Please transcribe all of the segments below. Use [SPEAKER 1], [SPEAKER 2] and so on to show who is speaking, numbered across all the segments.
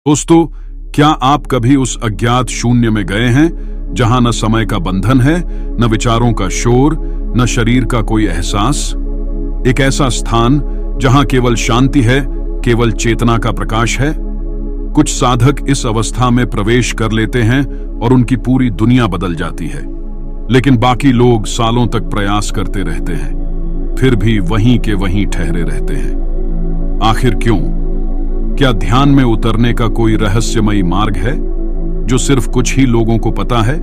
[SPEAKER 1] दोस्तों, क्या आप कभी उस अज्ञात शून्य में गए हैं जहां न समय का बंधन है, न विचारों का शोर, न शरीर का कोई एहसास? एक ऐसा स्थान जहां केवल शांति है, केवल चेतना का प्रकाश है। कुछ साधक इस अवस्था में प्रवेश कर लेते हैं और उनकी पूरी दुनिया बदल जाती है, लेकिन बाकी लोग सालों तक प्रयास करते रहते हैं, फिर भी वहीं के वहीं ठहरे रहते हैं। आखिर क्यों? क्या ध्यान में उतरने का कोई रहस्यमयी मार्ग है जो सिर्फ कुछ ही लोगों को पता है?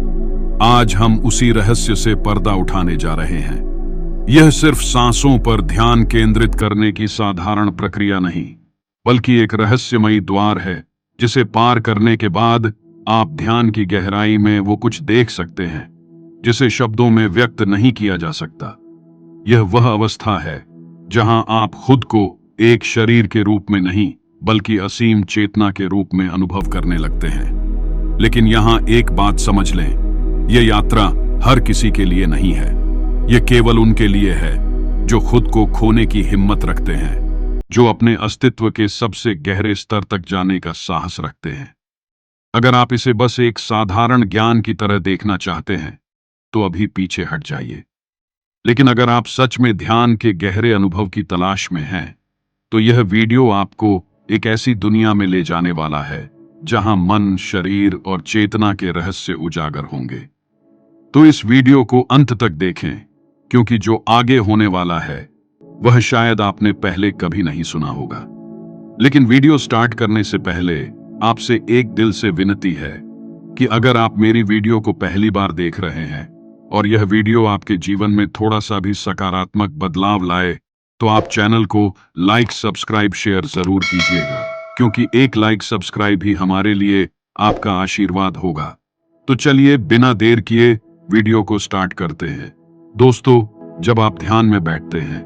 [SPEAKER 1] आज हम उसी रहस्य से पर्दा उठाने जा रहे हैं। यह सिर्फ सांसों पर ध्यान केंद्रित करने की साधारण प्रक्रिया नहीं, बल्कि एक रहस्यमयी द्वार है जिसे पार करने के बाद आप ध्यान की गहराई में वो कुछ देख सकते हैं जिसे शब्दों में व्यक्त नहीं किया जा सकता। यह वह अवस्था है जहां आप खुद को एक शरीर के रूप में नहीं, बल्कि असीम चेतना के रूप में अनुभव करने लगते हैं। लेकिन यहां एक बात समझ लें, यह यात्रा हर किसी के लिए नहीं है। यह केवल उनके लिए है जो खुद को खोने की हिम्मत रखते हैं, जो अपने अस्तित्व के सबसे गहरे स्तर तक जाने का साहस रखते हैं। अगर आप इसे बस एक साधारण ज्ञान की तरह देखना चाहते हैं, तो अभी पीछे हट जाइए। लेकिन अगर आप सच में ध्यान के गहरे अनुभव की तलाश में हैं, तो यह वीडियो आपको एक ऐसी दुनिया में ले जाने वाला है जहां मन, शरीर और चेतना के रहस्य उजागर होंगे। तो इस वीडियो को अंत तक देखें, क्योंकि जो आगे होने वाला है वह शायद आपने पहले कभी नहीं सुना होगा। लेकिन वीडियो स्टार्ट करने से पहले आपसे एक दिल से विनती है कि अगर आप मेरी वीडियो को पहली बार देख रहे हैं और यह वीडियो आपके जीवन में थोड़ा सा भी सकारात्मक बदलाव लाए, तो आप चैनल को लाइक, सब्सक्राइब, शेयर जरूर कीजिएगा, क्योंकि एक लाइक, सब्सक्राइब ही हमारे लिए आपका आशीर्वाद होगा। तो चलिए बिना देर किए वीडियो को स्टार्ट करते हैं। दोस्तों, जब आप ध्यान में बैठते हैं,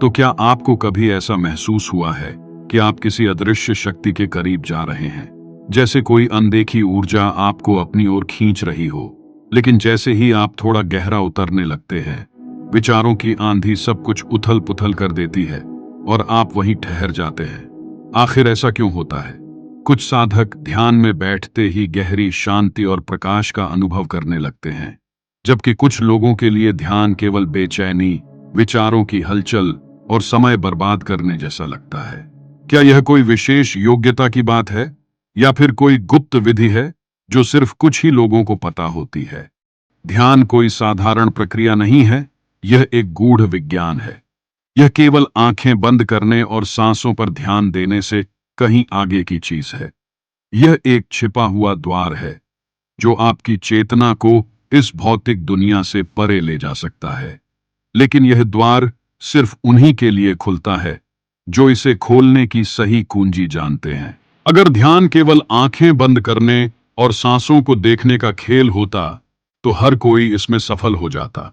[SPEAKER 1] तो क्या आपको कभी ऐसा महसूस हुआ है कि आप किसी अदृश्य शक्ति के करीब जा रहे हैं? जैसे कोई अनदेखी ऊर्जा आपको अपनी ओर खींच रही हो, लेकिन जैसे ही आप थोड़ा गहरा उतरने लगते हैं, विचारों की आंधी सब कुछ उथल पुथल कर देती है और आप वहीं ठहर जाते हैं। आखिर ऐसा क्यों होता है? कुछ साधक ध्यान में बैठते ही गहरी शांति और प्रकाश का अनुभव करने लगते हैं, जबकि कुछ लोगों के लिए ध्यान केवल बेचैनी, विचारों की हलचल और समय बर्बाद करने जैसा लगता है। क्या यह कोई विशेष योग्यता की बात है, या फिर कोई गुप्त विधि है जो सिर्फ कुछ ही लोगों को पता होती है? ध्यान कोई साधारण प्रक्रिया नहीं है, यह एक गूढ़ विज्ञान है। यह केवल आंखें बंद करने और सांसों पर ध्यान देने से कहीं आगे की चीज है। यह एक छिपा हुआ द्वार है जो आपकी चेतना को इस भौतिक दुनिया से परे ले जा सकता है। लेकिन यह द्वार सिर्फ उन्हीं के लिए खुलता है जो इसे खोलने की सही कुंजी जानते हैं। अगर ध्यान केवल आंखें बंद करने और सांसों को देखने का खेल होता, तो हर कोई इसमें सफल हो जाता।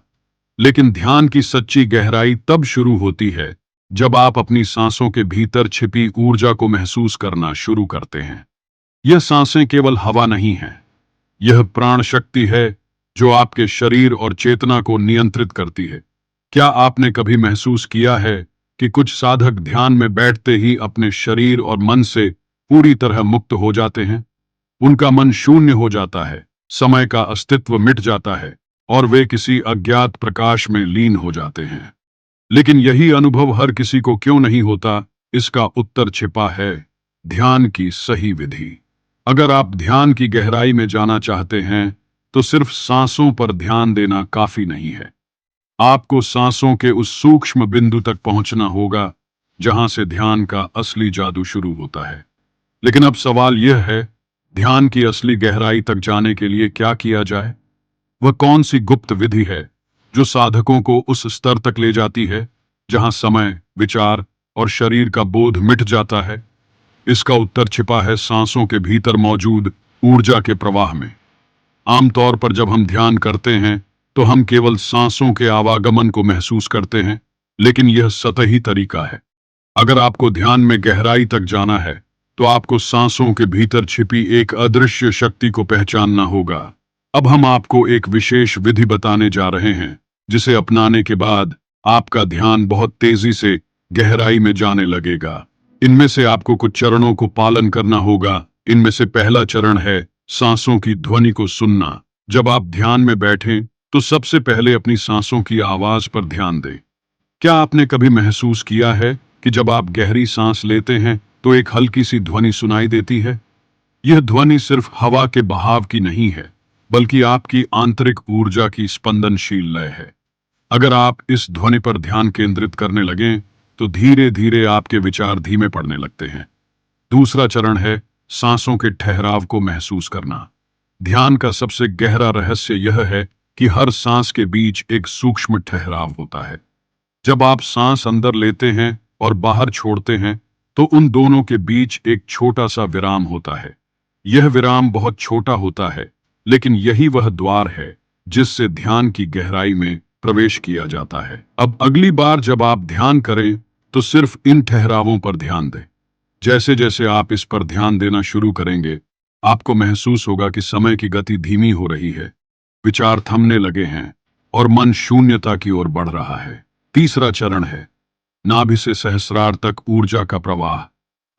[SPEAKER 1] लेकिन ध्यान की सच्ची गहराई तब शुरू होती है जब आप अपनी सांसों के भीतर छिपी ऊर्जा को महसूस करना शुरू करते हैं। यह सांसें केवल हवा नहीं है, यह प्राण शक्ति है जो आपके शरीर और चेतना को नियंत्रित करती है। क्या आपने कभी महसूस किया है कि कुछ साधक ध्यान में बैठते ही अपने शरीर और मन से पूरी तरह मुक्त हो जाते हैं? उनका मन शून्य हो जाता है, समय का अस्तित्व मिट जाता है और वे किसी अज्ञात प्रकाश में लीन हो जाते हैं। लेकिन यही अनुभव हर किसी को क्यों नहीं होता? इसका उत्तर छिपा है ध्यान की सही विधि। अगर आप ध्यान की गहराई में जाना चाहते हैं, तो सिर्फ सांसों पर ध्यान देना काफी नहीं है। आपको सांसों के उस सूक्ष्म बिंदु तक पहुंचना होगा जहां से ध्यान का असली जादू शुरू होता है। लेकिन अब सवाल यह है, ध्यान की असली गहराई तक जाने के लिए क्या किया जाए? वह कौन सी गुप्त विधि है जो साधकों को उस स्तर तक ले जाती है जहां समय, विचार और शरीर का बोध मिट जाता है? इसका उत्तर छिपा है सांसों के भीतर मौजूद ऊर्जा के प्रवाह में। आमतौर पर जब हम ध्यान करते हैं, तो हम केवल सांसों के आवागमन को महसूस करते हैं, लेकिन यह सतही तरीका है। अगर आपको ध्यान में गहराई तक जाना है, तो आपको सांसों के भीतर छिपी एक अदृश्य शक्ति को पहचानना होगा। अब हम आपको एक विशेष विधि बताने जा रहे हैं, जिसे अपनाने के बाद आपका ध्यान बहुत तेजी से गहराई में जाने लगेगा। इनमें से आपको कुछ चरणों को पालन करना होगा इनमें से पहला चरण है सांसों की ध्वनि को सुनना। जब आप ध्यान में बैठें तो सबसे पहले अपनी सांसों की आवाज पर ध्यान दें। क्या आपने कभी महसूस किया है कि जब आप गहरी सांस लेते हैं तो एक हल्की सी ध्वनि सुनाई देती है? यह ध्वनि सिर्फ हवा के बहाव की नहीं है, बल्कि आपकी आंतरिक ऊर्जा की स्पंदनशील लय है। अगर आप इस ध्वनि पर ध्यान केंद्रित करने लगें तो धीरे धीरे आपके विचार धीमे पड़ने लगते हैं। दूसरा चरण है सांसों के ठहराव को महसूस करना। ध्यान का सबसे गहरा रहस्य यह है कि हर सांस के बीच एक सूक्ष्म ठहराव होता है। जब आप सांस अंदर लेते हैं और बाहर छोड़ते हैं तो उन दोनों के बीच एक छोटा सा विराम होता है। यह विराम बहुत छोटा होता है, लेकिन यही वह द्वार है जिससे ध्यान की गहराई में प्रवेश किया जाता है। अब अगली बार जब आप ध्यान करें तो सिर्फ इन ठहरावों पर ध्यान दें। जैसे जैसे आप इस पर ध्यान देना शुरू करेंगे, आपको महसूस होगा कि समय की गति धीमी हो रही है, विचार थमने लगे हैं और मन शून्यता की ओर बढ़ रहा है। तीसरा चरण है नाभि से सहस्रार तक ऊर्जा का प्रवाह।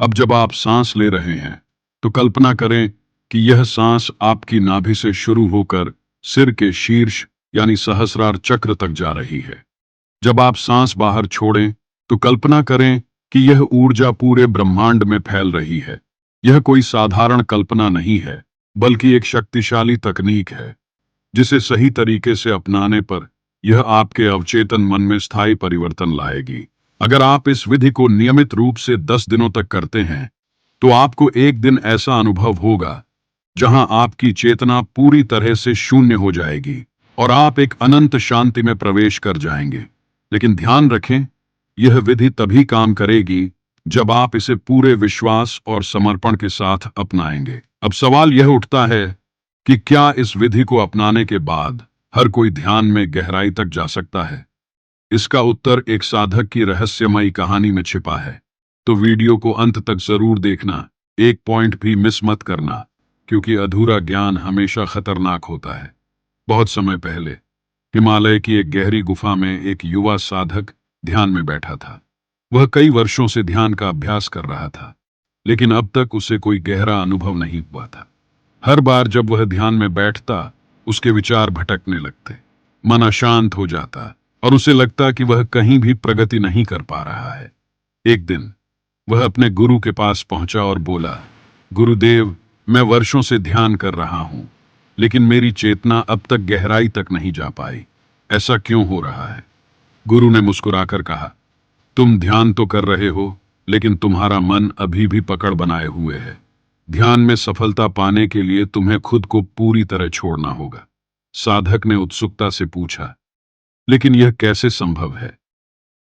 [SPEAKER 1] अब जब आप सांस ले रहे हैं तो कल्पना करें कि यह सांस आपकी नाभि से शुरू होकर सिर के शीर्ष यानी सहस्रार चक्र तक जा रही है। जब आप सांस बाहर छोड़ें तो कल्पना करें कि यह ऊर्जा पूरे ब्रह्मांड में फैल रही है। यह कोई साधारण कल्पना नहीं है, बल्कि एक शक्तिशाली तकनीक है जिसे सही तरीके से अपनाने पर यह आपके अवचेतन मन में स्थायी परिवर्तन लाएगी। अगर आप इस विधि को नियमित रूप से 10 दिनों तक करते हैं तो आपको एक दिन ऐसा अनुभव होगा जहां आपकी चेतना पूरी तरह से शून्य हो जाएगी और आप एक अनंत शांति में प्रवेश कर जाएंगे। लेकिन ध्यान रखें, यह विधि तभी काम करेगी जब आप इसे पूरे विश्वास और समर्पण के साथ अपनाएंगे। अब सवाल यह उठता है कि क्या इस विधि को अपनाने के बाद हर कोई ध्यान में गहराई तक जा सकता है? इसका उत्तर एक साधक की रहस्यमयी कहानी में छिपा है। तो वीडियो को अंत तक जरूर देखना, एक पॉइंट भी मिस मत करना, क्योंकि अधूरा ज्ञान हमेशा खतरनाक होता है। बहुत समय पहले हिमालय की एक गहरी गुफा में एक युवा साधक ध्यान में बैठा था। वह कई वर्षों से ध्यान का अभ्यास कर रहा था, लेकिन अब तक उसे कोई गहरा अनुभव नहीं हुआ था। हर बार जब वह ध्यान में बैठता, उसके विचार भटकने लगते, मन अशांत हो जाता और उसे लगता कि वह कहीं भी प्रगति नहीं कर पा रहा है। एक दिन वह अपने गुरु के पास पहुंचा और बोला, गुरुदेव, मैं वर्षों से ध्यान कर रहा हूं, लेकिन मेरी चेतना अब तक गहराई तक नहीं जा पाई। ऐसा क्यों हो रहा है? गुरु ने मुस्कुराकर कहा, तुम ध्यान तो कर रहे हो, लेकिन तुम्हारा मन अभी भी पकड़ बनाए हुए है। ध्यान में सफलता पाने के लिए तुम्हें खुद को पूरी तरह छोड़ना होगा। साधक ने उत्सुकता से पूछा, लेकिन यह कैसे संभव है?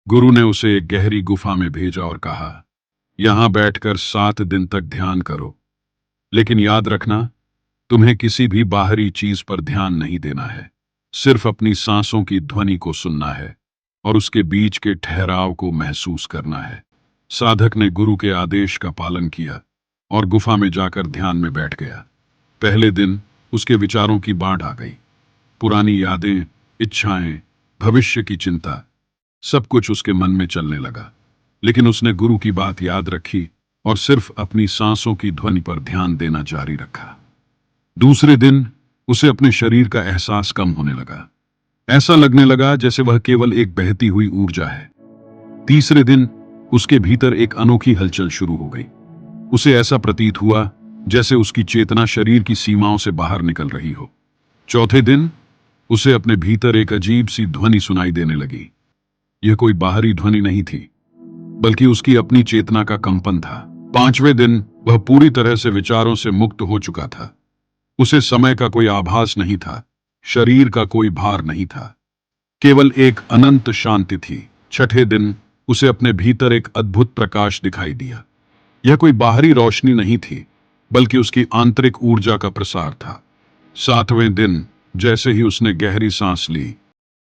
[SPEAKER 1] गुरु ने उसे एक गहरी गुफा में भेजा और कहा, यहां बैठकर 7 दिन तक ध्यान करो, लेकिन याद रखना, तुम्हें किसी भी बाहरी चीज पर ध्यान नहीं देना है। सिर्फ अपनी सांसों की ध्वनि को सुनना है और उसके बीच के ठहराव को महसूस करना है। साधक ने गुरु के आदेश का पालन किया और गुफा में जाकर ध्यान में बैठ गया। पहले दिन उसके विचारों की बाढ़ आ गई। पुरानी यादें, इच्छाएं, भविष्य की चिंता, सब कुछ उसके मन में चलने लगा। लेकिन उसने गुरु की बात याद रखी और सिर्फ अपनी सांसों की ध्वनि पर ध्यान देना जारी रखा। दूसरे दिन उसे अपने शरीर का एहसास कम होने लगा। ऐसा लगने लगा जैसे वह केवल एक बहती हुई ऊर्जा है। तीसरे दिन उसके भीतर एक अनोखी हलचल शुरू हो गई। उसे ऐसा प्रतीत हुआ जैसे उसकी चेतना शरीर की सीमाओं से बाहर निकल रही हो। चौथे दिन उसे अपने भीतर एक अजीब सी ध्वनि सुनाई देने लगी। यह कोई बाहरी ध्वनि नहीं थी, बल्कि उसकी अपनी चेतना का कंपन था। पांचवें दिन वह पूरी तरह से विचारों से मुक्त हो चुका था। उसे समय का कोई आभास नहीं था, शरीर का कोई भार नहीं था, केवल एक अनंत शांति थी। छठे दिन उसे अपने भीतर एक अद्भुत प्रकाश दिखाई दिया। यह कोई बाहरी रोशनी नहीं थी, बल्कि उसकी आंतरिक ऊर्जा का प्रसार था। सातवें दिन जैसे ही उसने गहरी सांस ली,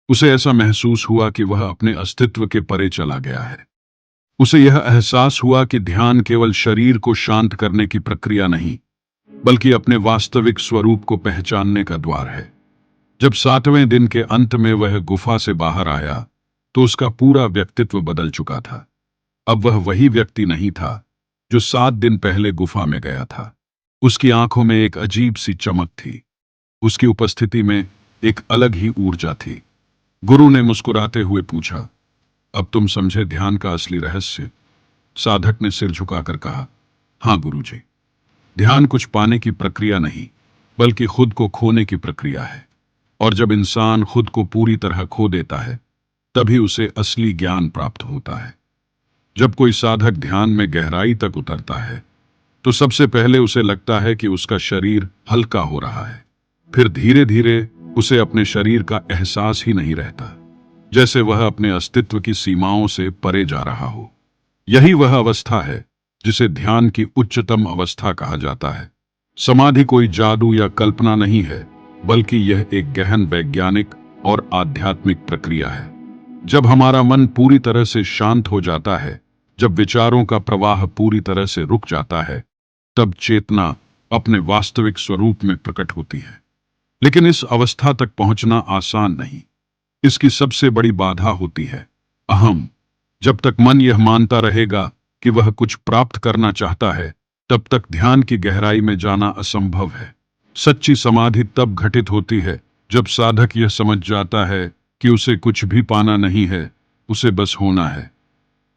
[SPEAKER 1] उसे ऐसा महसूस हुआ कि वह अपने अस्तित्व के परे चला गया है। उसे यह एहसास हुआ कि ध्यान केवल शरीर को शांत करने की प्रक्रिया नहीं, बल्कि अपने वास्तविक स्वरूप को पहचानने का द्वार है। जब 7वें दिन के अंत में वह गुफा से बाहर आया, तो उसका पूरा व्यक्तित्व बदल चुका था। अब वह वही व्यक्ति नहीं था जो 7 दिन पहले गुफा में गया था। उसकी आंखों में एक अजीब सी चमक थी। उसकी उपस्थिति में एक अलग ही ऊर्जा थी। गुरु ने मुस्कुराते हुए पूछा, अब तुम समझे ध्यान का असली रहस्य? साधक ने सिर झुकाकर कहा, हाँ गुरुजी। ध्यान कुछ पाने की प्रक्रिया नहीं, बल्कि खुद को खोने की प्रक्रिया है। और जब इंसान खुद को पूरी तरह खो देता है, तभी उसे असली ज्ञान प्राप्त होता है। जब कोई साधक ध्यान में गहराई तक उतरता है, तो सबसे पहले उसे लगता है कि उसका शरीर हल्का हो रहा है। फिर धीरे धीरे उसे अपने शरीर का एहसास ही नहीं रहता, जैसे वह अपने अस्तित्व की सीमाओं से परे जा रहा हो। यही वह अवस्था है जिसे ध्यान की उच्चतम अवस्था कहा जाता है। समाधि कोई जादू या कल्पना नहीं है, बल्कि यह एक गहन वैज्ञानिक और आध्यात्मिक प्रक्रिया है। जब हमारा मन पूरी तरह से शांत हो जाता है, जब विचारों का प्रवाह पूरी तरह से रुक जाता है, तब चेतना अपने वास्तविक स्वरूप में प्रकट होती है। लेकिन इस अवस्था तक पहुंचना आसान नहीं। इसकी सबसे बड़ी बाधा होती है अहम। जब तक मन यह मानता रहेगा कि वह कुछ प्राप्त करना चाहता है, तब तक ध्यान की गहराई में जाना असंभव है। सच्ची समाधि तब घटित होती है जब साधक यह समझ जाता है कि उसे कुछ भी पाना नहीं है, उसे बस होना है।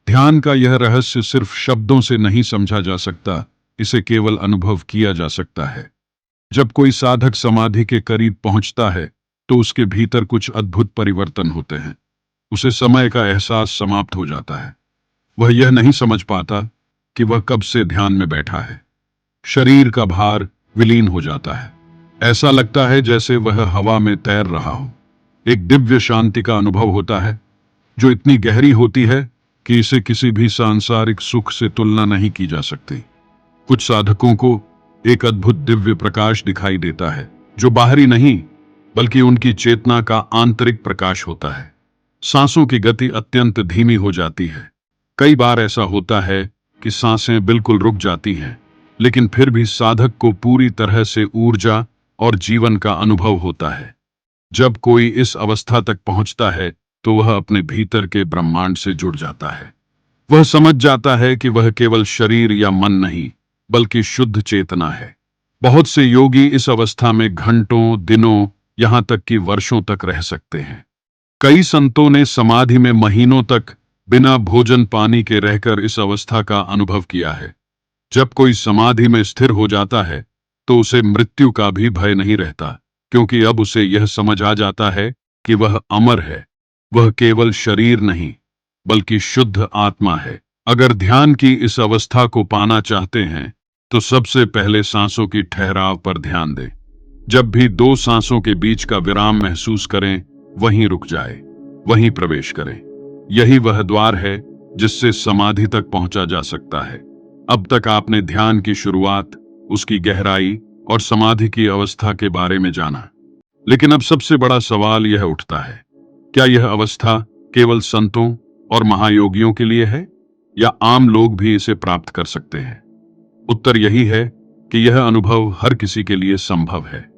[SPEAKER 1] ध्यान का यह रहस्य सिर्फ शब्दों से नहीं समझा जा सकता, इसे केवल अनुभव किया जा सकता है। जब कोई साधक समाधि के करीब पहुंचता है, तो उसके भीतर कुछ अद्भुत परिवर्तन होते हैं। उसे समय का एहसास समाप्त हो जाता है। वह यह नहीं समझ पाता कि वह कब से ध्यान में बैठा है। शरीर का भार विलीन हो जाता है। ऐसा लगता है जैसे वह हवा में तैर रहा हो। एक दिव्य शांति का अनुभव होता है, जो इतनी गहरी होती है कि इसे किसी भी सांसारिक सुख से तुलना नहीं की जा सकती। कुछ साधकों को एक अद्भुत दिव्य प्रकाश दिखाई देता है, जो बाहरी नहीं, बल्कि उनकी चेतना का आंतरिक प्रकाश होता है। सांसों की गति अत्यंत धीमी हो जाती है। कई बार ऐसा होता है कि सांसें बिल्कुल रुक जाती हैं, लेकिन फिर भी साधक को पूरी तरह से ऊर्जा और जीवन का अनुभव होता है। जब कोई इस अवस्था तक पहुंचता है, तो वह अपने भीतर के ब्रह्मांड से जुड़ जाता है। वह समझ जाता है कि वह केवल शरीर या मन नहीं, बल्कि शुद्ध चेतना है। बहुत से योगी इस अवस्था में घंटों, दिनों, यहां तक कि वर्षों तक रह सकते हैं। कई संतों ने समाधि में महीनों तक बिना भोजन पानी के रहकर इस अवस्था का अनुभव किया है। जब कोई समाधि में स्थिर हो जाता है, तो उसे मृत्यु का भी भय नहीं रहता, क्योंकि अब उसे यह समझ आ जाता है कि वह अमर है। वह केवल शरीर नहीं, बल्कि शुद्ध आत्मा है। अगर ध्यान की इस अवस्था को पाना चाहते हैं, तो सबसे पहले सांसों की ठहराव पर ध्यान दें। जब भी दो सांसों के बीच का विराम महसूस करें, वहीं रुक जाए, वहीं प्रवेश करें। यही वह द्वार है जिससे समाधि तक पहुंचा जा सकता है। अब तक आपने ध्यान की शुरुआत, उसकी गहराई और समाधि की अवस्था के बारे में जाना। लेकिन अब सबसे बड़ा सवाल यह उठता है, क्या यह अवस्था केवल संतों और महायोगियों के लिए है, या आम लोग भी इसे प्राप्त कर सकते हैं? उत्तर यही है कि यह अनुभव हर किसी के लिए संभव है,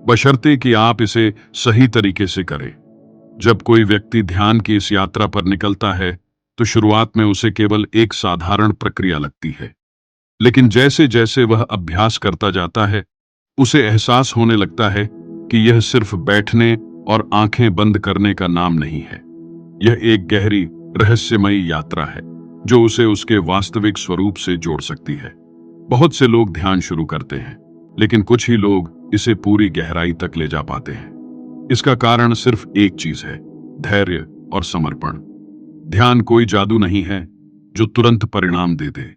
[SPEAKER 1] बशर्ते कि आप इसे सही तरीके से करें। जब कोई व्यक्ति ध्यान की इस यात्रा पर निकलता है, तो शुरुआत में उसे केवल एक साधारण प्रक्रिया लगती है। लेकिन जैसे जैसे वह अभ्यास करता जाता है, उसे एहसास होने लगता है कि यह सिर्फ बैठने और आंखें बंद करने का नाम नहीं है। यह एक गहरी, रहस्यमयी यात्रा है, जो उसे उसके वास्तविक स्वरूप से जोड़ सकती है। बहुत से लोग ध्यान शुरू करते हैं, लेकिन कुछ ही लोग इसे पूरी गहराई तक ले जा पाते हैं। इसका कारण सिर्फ एक चीज है, धैर्य और समर्पण। ध्यान कोई जादू नहीं है जो तुरंत परिणाम दे दे।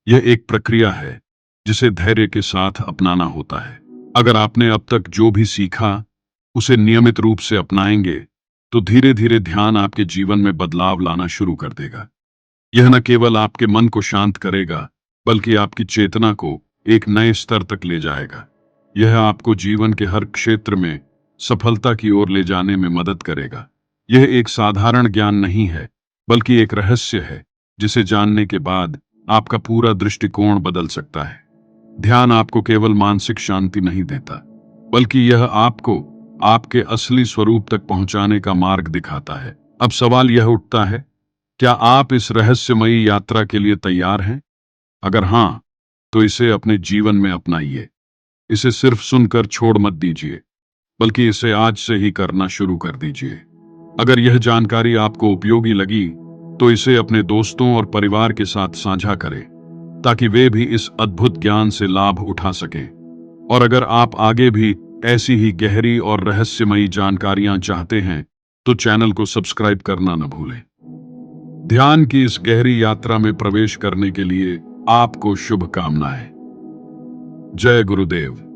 [SPEAKER 1] यह एक प्रक्रिया है जिसे धैर्य के साथ अपनाना होता है। अगर आपने अब तक जो भी सीखा, उसे नियमित रूप से अपनाएंगे, तो धीरे धीरे ध्यान आपके जीवन में बदलाव लाना शुरू कर देगा। यह न केवल आपके मन को शांत करेगा, बल्कि आपकी चेतना को एक नए स्तर तक ले जाएगा। यह आपको जीवन के हर क्षेत्र में सफलता की ओर ले जाने में मदद करेगा। यह एक साधारण ज्ञान नहीं है, बल्कि एक रहस्य है जिसे जानने के बाद आपका पूरा दृष्टिकोण बदल सकता है। ध्यान आपको केवल मानसिक शांति नहीं देता, बल्कि यह आपको आपके असली स्वरूप तक पहुंचाने का मार्ग दिखाता है। अब सवाल यह उठता है, क्या आप इस रहस्यमयी यात्रा के लिए तैयार हैं? अगर हां, तो इसे अपने जीवन में अपनाइए। इसे सिर्फ सुनकर छोड़ मत दीजिए, बल्कि इसे आज से ही करना शुरू कर दीजिए। अगर यह जानकारी आपको उपयोगी लगी, तो इसे अपने दोस्तों और परिवार के साथ साझा करें, ताकि वे भी इस अद्भुत ज्ञान से लाभ उठा सकें। और अगर आप आगे भी ऐसी ही गहरी और रहस्यमयी जानकारियां चाहते हैं, तो चैनल को सब्सक्राइब करना न भूलें। ध्यान की इस गहरी यात्रा में प्रवेश करने के लिए आपको शुभकामनाएं। जय गुरुदेव।